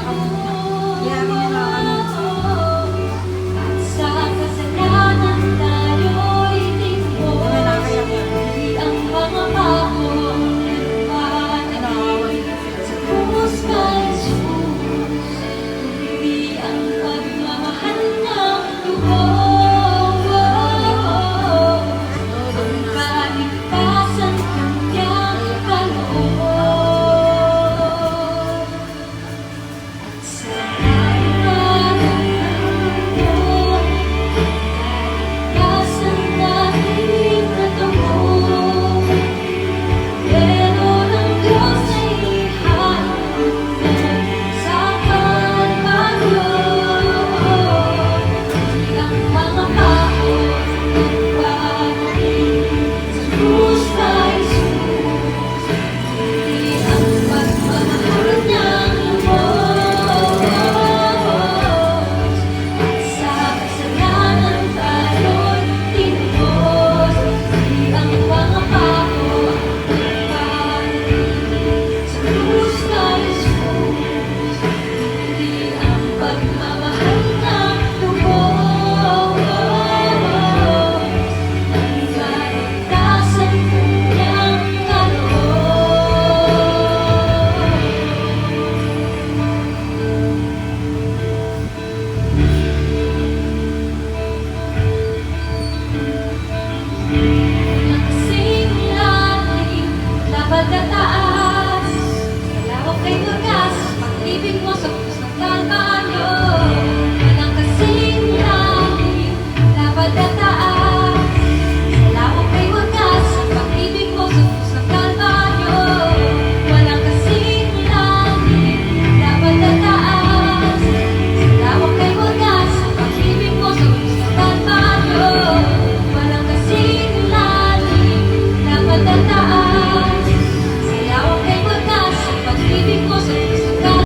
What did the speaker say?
Kaya kami nakakamunod. Sa kasalanan tayo'y tingko, Kami nakakayak yan. di ang mga pako at sa krus kay Jesus, kundi ang pagmamahal ng loob, ang kaligtasan kanyang kaloob. At sa harapan ng mundo, kaligtasan natin na dugo, pero ng Diyos ay ihahandog sa Kalbaryo. Di ang mga pako nagpapatid sa krus kay Jesus, kundi ang pagmamahal niyang lubos. At sa kasalanan tayo'y tinubos, di ang mga pako nagpapatid sa krus kay Jesus, kundi ang pagmamahal ng lubos. Ang kaligtasan kanyang kaloob. Kasing lalim, labad na taas, malawak kay tugas, pag-ibig mo sa